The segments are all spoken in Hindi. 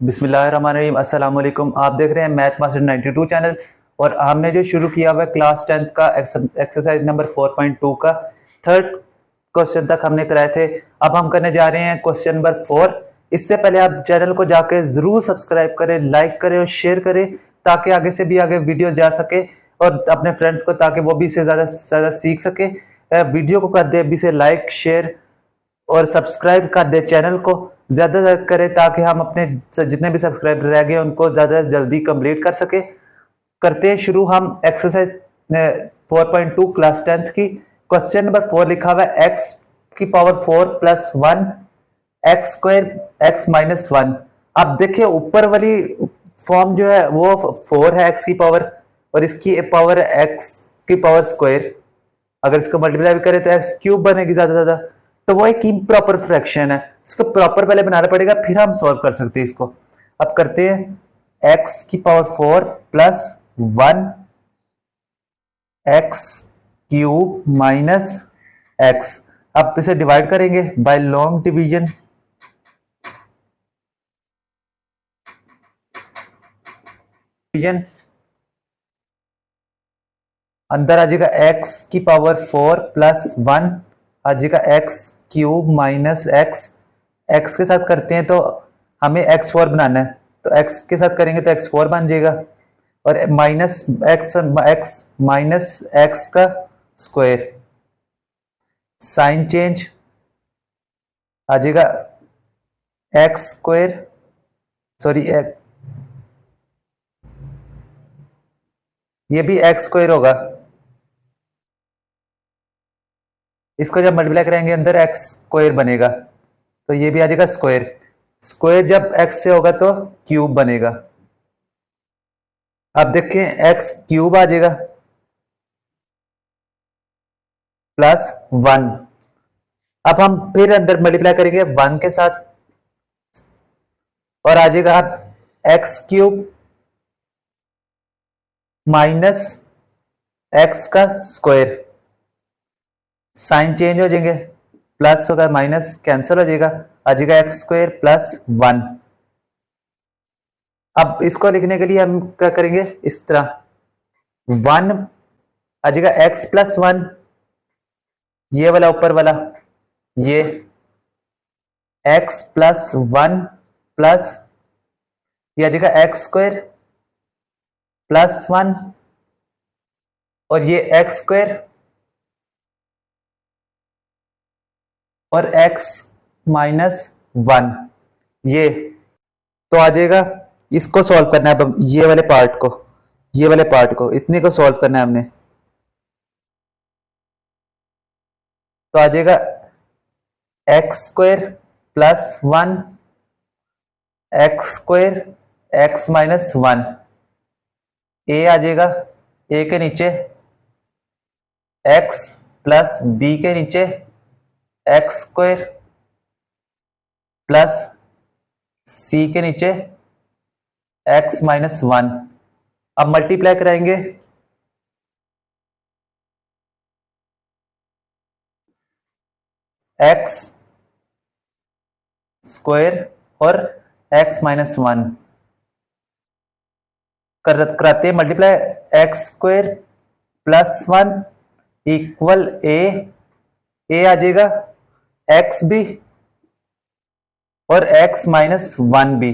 बिस्मिल्लाहिर्रहमानिर्रहीम। अस्सलाम वालेकुम। आप देख रहे हैं मैथ मास्टर 92 चैनल और हमने जो शुरू किया हुआ है क्लास 10th का एक्सरसाइज नंबर 4.2 का थर्ड क्वेश्चन तक हमने कराए थे। अब हम करने जा रहे हैं क्वेश्चन नंबर 4। इससे पहले आप चैनल को जाकर जरूर सब्सक्राइब करें, लाइक करें और शेयर करें ताकि आगे से भी आगे वीडियो जा सके और अपने फ्रेंड्स को, ताकि वो भी इससे ज़्यादा सीख सके। वीडियो को कर दे अभी से लाइक, शेयर और सब्सक्राइब कर दे चैनल को ज्यादा से ज्यादा करें ताकि हम अपने जितने भी सब्सक्राइबर रह गए उनको ज्यादा जल्दी कंप्लीट कर सके। करते हैं शुरू हम एक्सरसाइज 4.2 क्लास 10th की। क्वेश्चन नंबर 4 लिखा हुआ है एक्स की power 4 plus 1 x square x minus 1। अब देखिए ऊपर वाली फॉर्म जो है वो 4 है एक्स की पावर और इसकी पावर है एक्स की पावर स्क्वायर। अगर इसको मल्टीप्लाई भी करें तो एक्स क्यूब बनेगी ज्यादा, तो वो एक इम्प्रॉपर फ्रैक्शन है। इसको प्रॉपर पहले बनाना पड़ेगा फिर हम सॉल्व कर सकते हैं इसको। अब करते हैं एक्स की power 4 plus 1 x cube minus x. अब इसे डिवाइड करेंगे बाय लॉन्ग डिवीजन। अंदर आ जाएगा एक्स की पावर 4 प्लस 1 आ जाएगा x cube minus x. X के साथ करते हैं तो हमें एक्स 4 बनाना है, तो एक्स के साथ करेंगे तो एक्स 4 बन जाएगा और minus x x minus x का स्क्वायर। साइन चेंज आ जाएगा एक्स स्क्वायर, सॉरी ये भी एक्स स्क्वायर होगा। इसको जब मल्टीप्लाई करेंगे अंदर एक्स स्क्वायर बनेगा तो ये भी आ जाएगा स्क्वायर। स्क्वायर जब एक्स से होगा तो क्यूब बनेगा। अब देखें एक्स क्यूब आ जाएगा प्लस 1। अब हम फिर अंदर मल्टीप्लाई करेंगे 1 के साथ और आ जाएगा अब एक्स क्यूब माइनस एक्स का स्क्वायर। साइन चेंज हो जाएंगे, प्लस होगा माइनस कैंसिल हो जाएगा, आ जाएगा एक्स स्क्वायर प्लस 1। अब इसको लिखने के लिए हम क्या करेंगे, इस तरह 1 आ जाएगा एक्स प्लस 1, ये वाला ऊपर वाला, ये एक्स प्लस 1 प्लस ये आ जाएगा एक्स स्क्वायर प्लस 1 और ये एक्स स्क्वायर और x माइनस 1, ये तो आ जाएगा। इसको सॉल्व करना है अब, ये वाले पार्ट को, ये वाले पार्ट को, इतने को सॉल्व करना है हमने। तो आ जाएगा x square plus 1 x square x minus 1। ए आ जाएगा, ए के नीचे एक्स प्लस बी के नीचे एक्स स्क्वायर प्लस सी के नीचे एक्स माइनस 1। अब मल्टीप्लाई कराएंगे एक्स स्क्वायर और एक्स माइनस 1 कराते हैं multiply. X square plus 1 equal A आ जाएगा एक्स भी और एक्स माइनस 1 भी।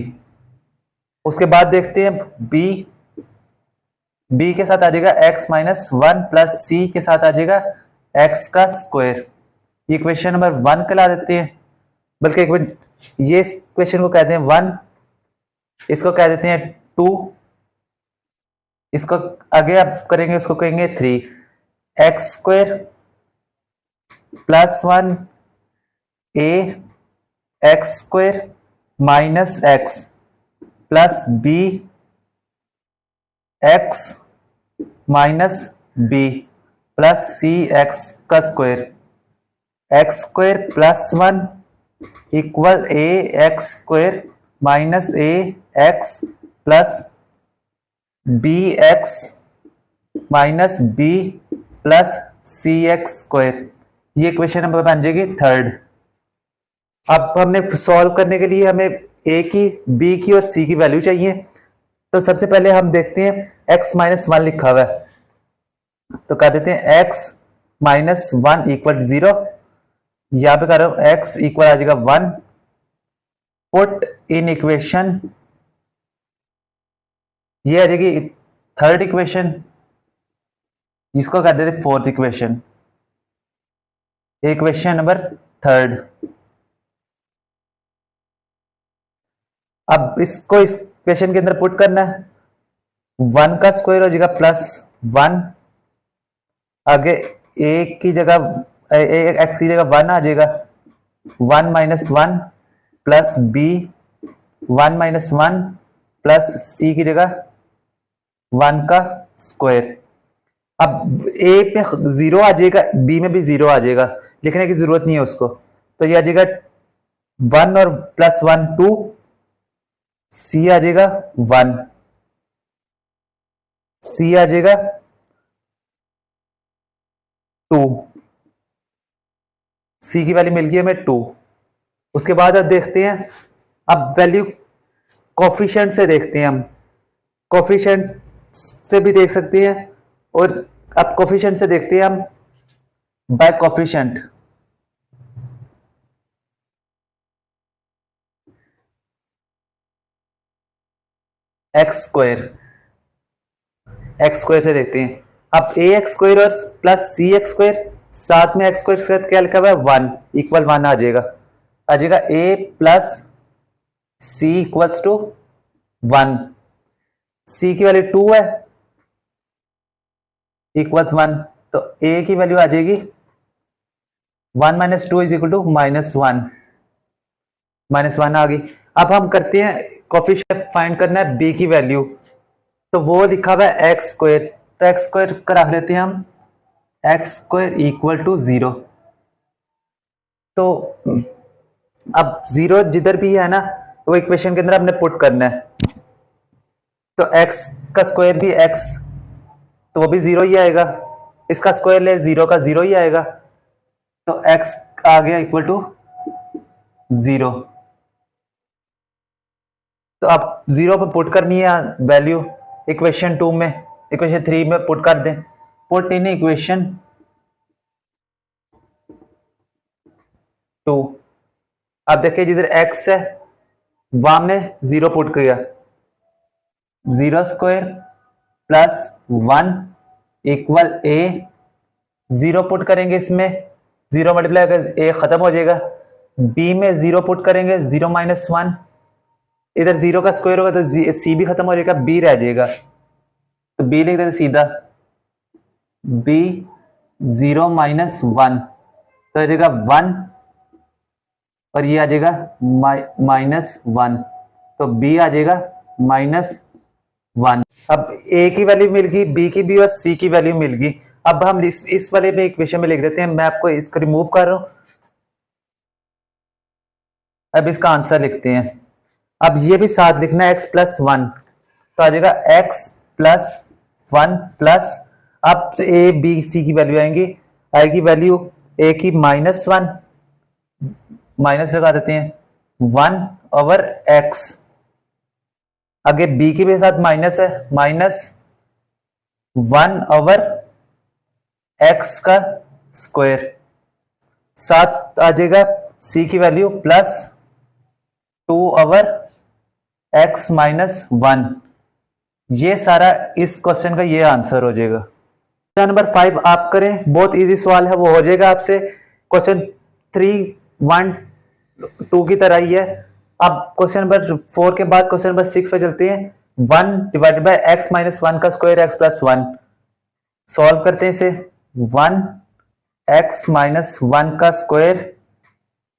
उसके बाद देखते हैं बी के साथ आ जाएगा एक्स माइनस 1 प्लस सी के साथ आ जाएगा एक्स का स्क्वायर। इक्वेशन नंबर 1 कहला देते हैं, बल्कि एक मिनट, ये इक्वेशन को कहते हैं 1, इसको कह देते हैं 2, इसको आगे आप करेंगे इसको कहेंगे 3। एक्स स्क्वायर प्लस 1 ए x square minus x plus B x minus B plus सी एक्स का square. X square plus 1 equal A x square minus A x plus B x minus B plus C x square. ये इक्वेशन नंबर बन जाएगी थर्ड। अब हमने सॉल्व करने के लिए हमें ए की, बी की और सी की वैल्यू चाहिए। तो सबसे पहले हम देखते हैं x माइनस वन लिखा हुआ है, तो कह देते हैं x माइनस वन इक्वल 0। यहां पे कर रहा हूं x इक्वल आ जाएगा 1। पुट इन इक्वेशन, ये आ जाएगी थर्ड इक्वेशन, जिसको कह देते fourth equation, equation number third. अब इसको इस इक्वेशन के अंदर पुट करना है। 1 का स्क्वायर हो जाएगा +1, आगे a की जगह x की जगह 1 आ जाएगा, 1 minus one plus b, 1 minus one plus c की जगह 1 का स्क्वायर। अब a पे 0 आ जाएगा, b में भी 0 आ जाएगा, लिखने की जरूरत नहीं है उसको। तो ये आ जाएगा 1 और +1 2, c आ जाएगा 1, c आ जाएगा 2, c की वैल्यू मिल गई हमें 2। उसके बाद अब देखते हैं, अब वैल्यू कोफिशिएंट से देखते हैं हम, कोफिशिएंट से भी देख सकते हैं, और अब कोफिशिएंट से देखते हैं हम बाय कोफिशिएंट। एक्स स्क्वायर से देखते हैं। अब ए एक्स स्क्वायर और प्लस सी एक्स स्क्वायर, साथ में एक्स स्क्वायर के साथ क्या लिखा हुआ है 1 इक्वल 1 आ जाएगा ए प्लस सी इक्वल्स टू 1। सी की वैल्यू 2 है, इक्वल्स 1, तो ए की वैल्यू आ जाएगी 1 minus two is equal to -1, -1 आ गई। अब हम करते हैं कोफिशिएंट फाइंड करना है बी की वैल्यू, तो वो लिखा हुआ है एक्स स्क्वायर, तो एक्स स्क्वायर का रख लेते हैं हम एक्स स्क्वायर इक्वल टू 0। तो अब 0 जिधर भी है ना, वो इक्वेशन के अंदर हमने पुट करना है। तो x का स्क्वायर भी x, तो वो भी 0 ही आएगा, इसका स्क्वायर ले 0 का 0 ही आएगा, तो x आ गया इक्वल टू 0। तो अब 0 पे पुट करनी है वैल्यू, इक्वेशन 2 में, इक्वेशन 3 में पुट कर दें, पुट इन इक्वेशन 2। अब देखिए जिधर x है वहां हमने 0 पुट किया, 0 square plus 1 equal a, 0 put करेंगे इसमें, 0 मल्टीप्लाई कर a खत्म हो जाएगा, b में 0 पुट करेंगे 0 माइनस 1, इधर 0 का स्क्वायर होगा तो c भी खत्म हो जाएगा, b रह जाएगा, तो b लिख देते सीधा, b 0 माइनस 1, तो आ जाएगा 1 और ये आ जाएगा -1, तो b आ जाएगा -1। अब a की वैल्यू मिल गई, b की भी और c की वैल्यू मिल गई। अब हम इस वाले में इक्वेशन में लिख देते हैं, मैं आपको इसको रिमूव कर रहा हूं। अब इसका आंसर लिखते हैं, अब ये भी साथ लिखना है x प्लस 1, तो आ जाएगा x प्लस 1 प्लस, अब a b c की वैल्यू आएगी वैल्यू a की -1, माइनस लगा देते हैं 1 ओवर x, आगे b के भी साथ माइनस है, -1 ओवर x का स्क्वायर, साथ आ जाएगा c की वैल्यू +2 ओवर x माइनस 1। ये सारा इस क्वेश्चन का ये आंसर हो जाएगा। क्वेश्चन नंबर 5 आप करें, बहुत इजी सवाल है, वो हो जाएगा आपसे क्वेश्चन 3 1 2 की तरह ही है। अब क्वेश्चन नंबर 4 के बाद क्वेश्चन नंबर 6 पे चलते हैं। 1 डिवाइडेड बाय x माइनस 1 का स्क्वायर x प्लस 1, सॉल्व करते हैं इसे। 1 x माइनस 1 का स्क्वायर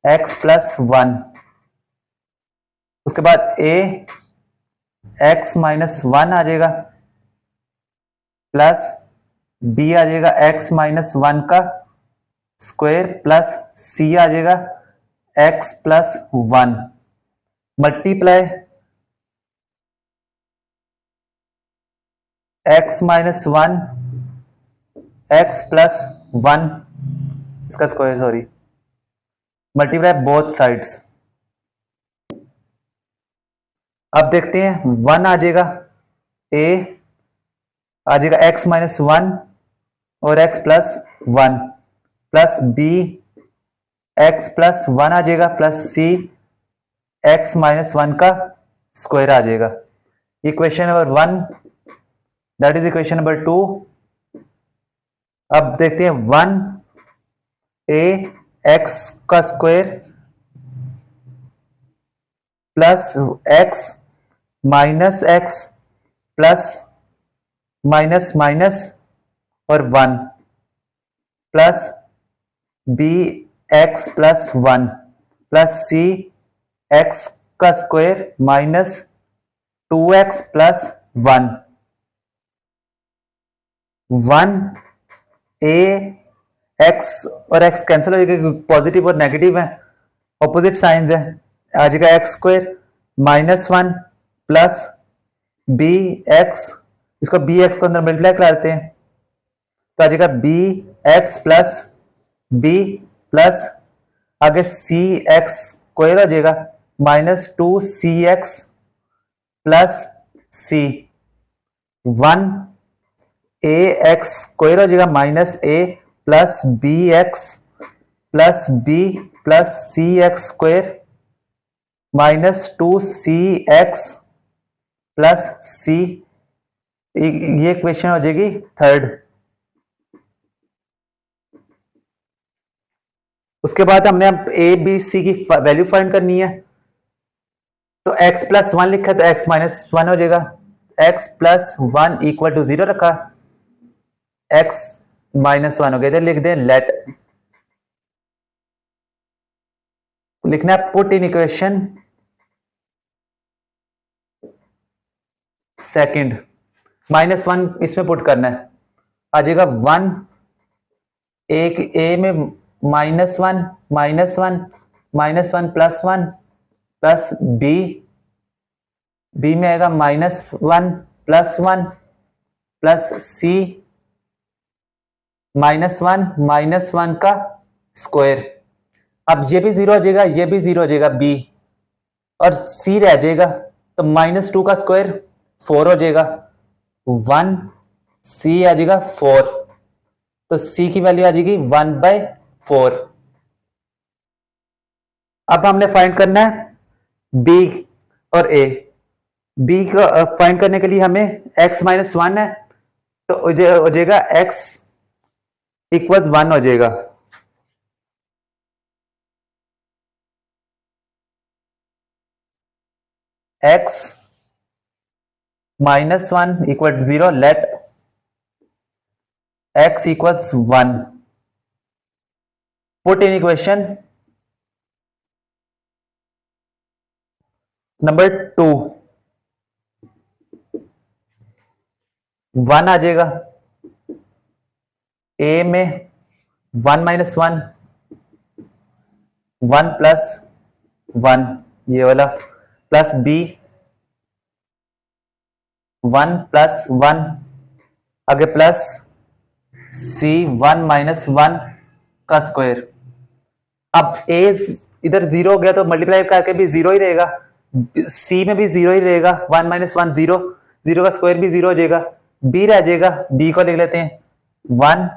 x प्लस 1, उसके बाद a x माइनस 1 आ जाएगा प्लस b आ जाएगा x माइनस 1 का स्क्वायर प्लस c आ जाएगा x plus 1, multiply x minus 1 x plus 1 इसका square, sorry, multiply both sides, अब देखते हैं, 1 आ जाएगा, ए आ जाएगा x माइनस वन और x plus one, plus b x plus one आ जाएगा, plus c x minus one का स्क्वायर आ जाएगा। Equation number 1, that is equation number 2। अब देखते हैं, 1 ए x का square plus x minus x plus minus minus और 1 plus B x plus one plus सी एक्स का square minus 2x plus one, 1 ए एक्स और x कैंसिल हो जाएगा, पॉजिटिव और नेगेटिव है, ऑपोजिट साइंस है, आ जाएगा x square minus one plus B x, इसको बी एक्स को अंदर मल्टीप्लाई कराते हैं तो आ जाएगा b x plus b plus आगे सी एक्स स्क्वायर हो जाएगा माइनस 2cx प्लस सी, 1 ए एक्स स्क्वायर हो जाएगा minus a plus B x plus b plus C x square minus 2cx plus c, ये क्वेश्चन हो जाएगी थर्ड। उसके बाद हमने अब ए बी सी की वैल्यू फाइंड करनी है, तो x प्लस वन लिखा है तो x माइनस वन हो जाएगा, x plus one equal to 0 रखा, x माइनस वन हो गया, इधर लिख दें लेट, लिखना है put in equation second, minus one इसमें पुट करना है, आ जाएगा 1 एक ए में minus one minus one minus one plus B, B में आएगा minus one plus C minus one का स्क्वायर, अब ये भी 0 हो जाएगा, ये भी 0 हो जाएगा, बी और सी रह जाएगा, तो माइनस टू का स्क्वायर 4 हो जाएगा, 1 सी आ जाएगा 4, तो सी की वैल्यू आ जाएगी 1/4। अब हमने फाइंड करना है बी और ए, बी को फाइंड करने के लिए हमें x माइनस वन है तो हो जाएगा x इक्वल्स 1 हो जाएगा, x minus one equal 0, let x equals 1, put in equation number 2, 1 आ जाएगा, ए में 1 माइनस वन, 1 प्लस वन ये वाला, प्लस बी 1 प्लस वन, आगे प्लस सी 1 माइनस वन का स्क्वायर, अब ए इधर 0 हो गया तो मल्टीप्लाई करके भी 0 ही रहेगा, सी में भी 0 ही रहेगा, 1 माइनस वन 0, 0 का स्क्वायर भी 0 हो जाएगा, बी रह जाएगा, बी को लिख लेते हैं 1,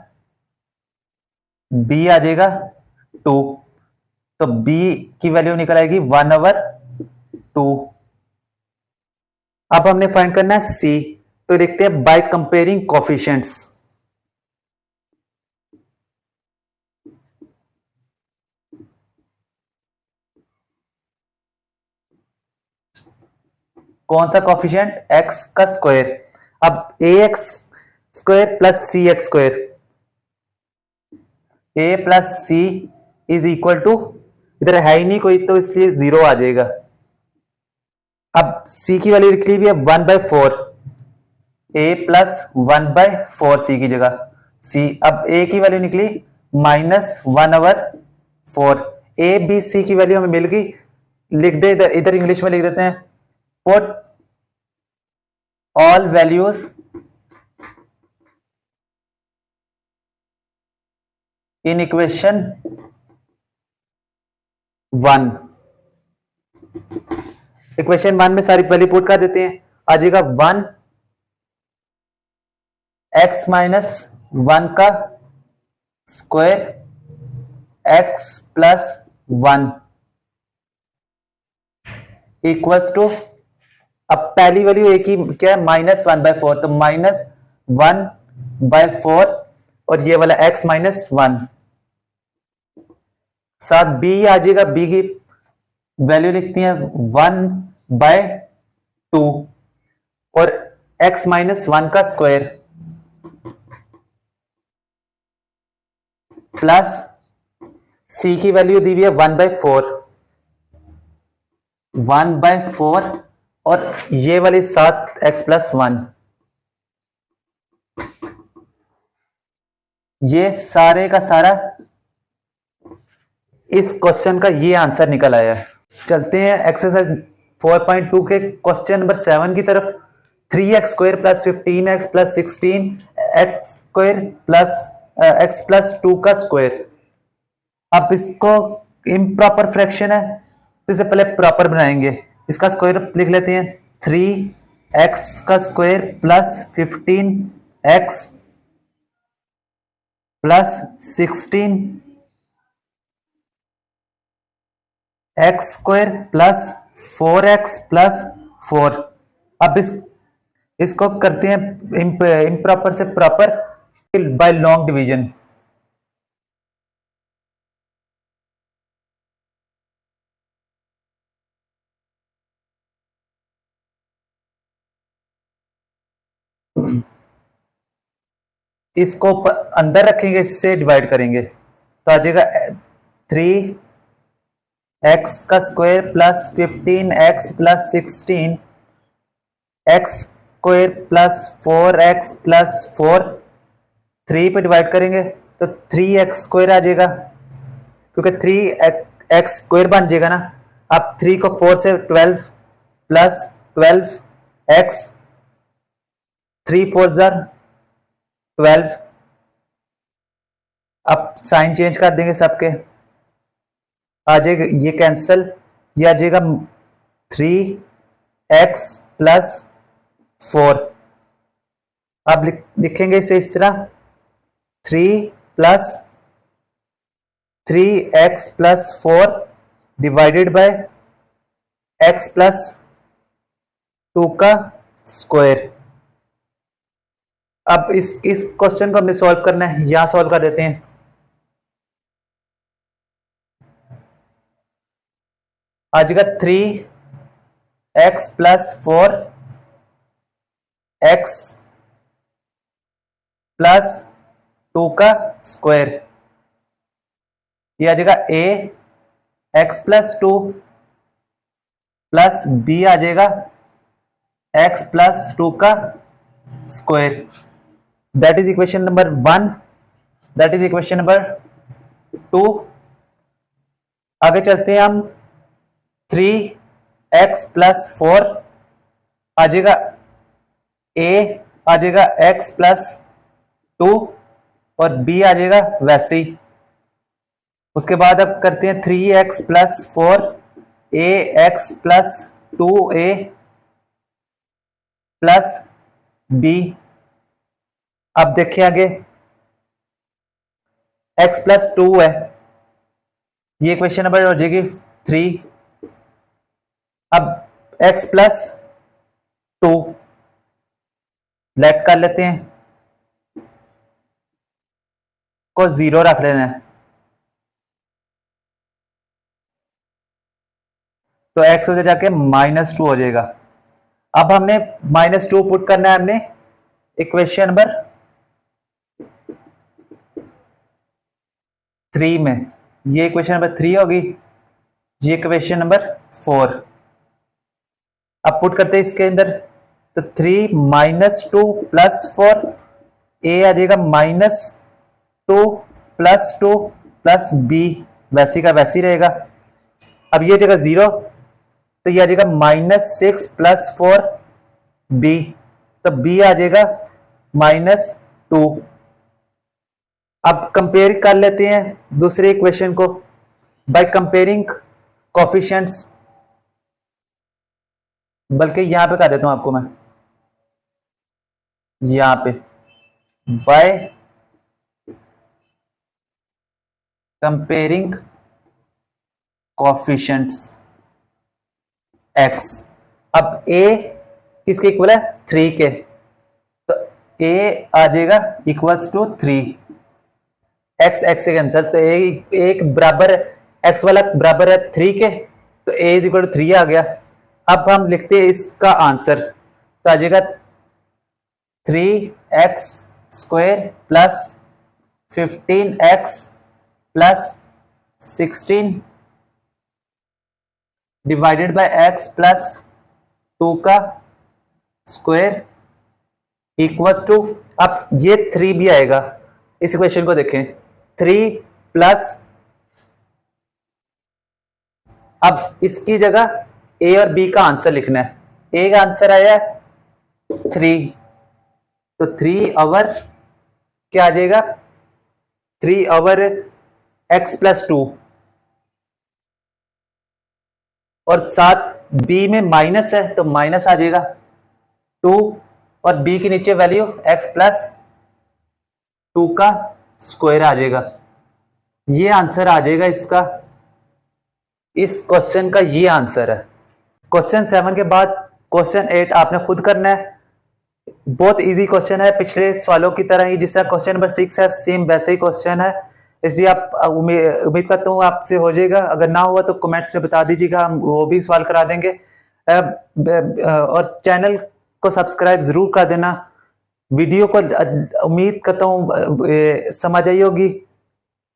बी आ जाएगा 2, तो बी की वैल्यू निकल आएगी 1/2। अब हमने फाइंड करना है सी, तो लिखते हैं बाय कंपेयरिंग कोफिशिएंट्स, कौन सा कोफिशिएंट, एक्स का स्क्वायर, अब a x square plus C x square, a plus c is equal to, इधर है ही नहीं कोई तो इसलिए 0 आ जाएगा, अब सी की वैल्यू लिख ली है 1/4, ए प्लस 1/4 सी की जगह, सी अब ए की वैल्यू निकली -1/4, ए बी सी की वैल्यू हमें मिल गई, लिख दे इधर, इधर इंग्लिश में लिख देते हैं, put all values in equation 1, equation 1 में सारी वैल्यू पुट कर देते हैं, आ जाएगा 1 x माइनस 1 का square x plus 1 equals two, अब पहली वैल्यू एक ही क्या है, -1/4, तो -1/4 और ये वाला x माइनस 1, साथ b आ जाएगा, b की वैल्यू लिखती है 1/2 और x माइनस 1 का स्क्वायर प्लस c की वैल्यू दी हुई है 1/4 और ये वाली 7x प्लस 1, ये सारे का सारा इस क्वेश्चन का ये आंसर निकल आया है। चलते हैं एक्सरसाइज 4.2 के क्वेश्चन नंबर 7 की तरफ। 3x² plus 15x plus 16x² plus x plus 2 का स्क्वायर। अब इसको इम्प्रॉपर फ्रैक्शन है तो इसे पहले प्रॉपर बनाएंगे। इसका स्क्वायर लिख लेते हैं, 3x का square plus 15x plus 16x² plus 4x plus 4। अब इसको करते हैं इम्प्रॉपर से प्रॉपर बाय लॉन्ग डिवीजन। इसको अंदर रखेंगे, इससे डिवाइड करेंगे तो आ जाएगा 3x का square plus 15x plus 16x² plus 4x plus 4। 3 पे डिवाइड करेंगे तो 3x² आ जाएगा, क्योंकि 3x² बन जाएगा ना। अब 3 को 4 से 12 प्लस 12x, 3 4 12। अब साइन चेंज कर देंगे सबके, आ जाएगा ये कैंसल, ये आ जाएगा 3x प्लस 4। अब लिखेंगे इसे इस तरह, 3 plus 3x plus 4 divided by x plus 2 का स्क्वायर। अब इस क्वेश्चन को हमने सॉल्व करना है, यहां सॉल्व कर देते हैं। आ जाएगा 3x प्लस 4x प्लस 2 का स्क्वायर, ये आ जाएगा x प्लस 2 प्लस b आ जाएगा x प्लस 2 का square. That is equation number 1, that is equation number 2। आगे चलते हैं हम, 3x प्लस 4 आ जाएगा आ जाएगा x प्लस 2 और b आ जाएगा वैसे ही। उसके बाद अब करते हैं 3x plus 4 x plus 2a plus b। अब देखिए आगे, x प्लस 2 है, ये इक्वेशन नंबर हो जाएगी 3। अब x प्लस 2 लेट कर लेते हैं, को 0 रख लेना है, तो x हो जाके -2 हो जाएगा। अब हमने -2 पुट करना है हमने इक्वेशन नंबर 3 में, ये इक्वेशन नंबर 3 होगी, ये इक्वेशन नंबर 4। अब पुट करते हैं इसके अंदर, तो 3 -2 प्लस 4 a आ जाएगा -2 प्लस 2 प्लस b, वैसी का वैसी रहेगा। अब ये जगह 0 तो ये आ जाएगा -6 प्लस 4 b, तो b आ जाएगा -2। अब कंपेयर कर लेते हैं दूसरे इक्वेशन को बाय कंपेयरिंग कोफिशिएंट्स। बल्कि यहां पे कर देता हूं आपको मैं, यहां पे बाय कंपेयरिंग कोफिशिएंट्स एक्स। अब ए किसके इक्वल है, 3 के, तो ए आ जाएगा इक्वल्स टू 3, एक्स एक्स से कैंसिल, तो ए एक बराबर, एक्स वाला बराबर है 3 के, तो ए इज इक्वल टू 3 आ गया। अब हम लिखते हैं इसका आंसर, तो आ जाएगा 3x square plus 15x plus 16 divided by x plus 2 का स्क्वायर इक्वल्स टू, अब ये 3 भी आएगा, इस इक्वेशन को देखें, 3 प्लस, अब इसकी जगह ए और बी का आंसर लिखना है। ए का आंसर आया 3, तो 3 ओवर क्या आ जाएगा, 3 ओवर x प्लस 2, और साथ b में माइनस है तो माइनस आ जाएगा 2, और b के नीचे वैल्यू x प्लस 2 का स्क्वायर आ जाएगा। ये आंसर आ जाएगा इसका, इस क्वेश्चन का ये आंसर है। क्वेश्चन 7 के बाद क्वेश्चन 8 आपने खुद करना है। बहुत इजी क्वेश्चन है, पिछले सवालों की तरह ही, जिसका क्वेश्चन नंबर 6 है सेम वैसे ही क्वेश्चन है, इसलिए आप उम्मीद करता हूँ आपसे हो जाएगा। अगर ना हुआ तो कमेंट्स में बता दीजिएगा, हम वो भी सवाल करा देंगे। और चैनल को सब्सक्राइब जरूर कर देना। वीडियो को उम्मीद करता हूँ समझ आई होगी।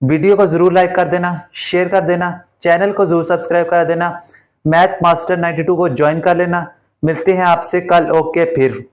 वीडियो को जरूर लाइक कर देना, शेयर कर देना, चैनल को जरूर सब्सक्राइब कर देना, मैथ मास्टर 92 को ज्वाइन कर लेना। मिलते हैं आपसे कल, ओके फिर।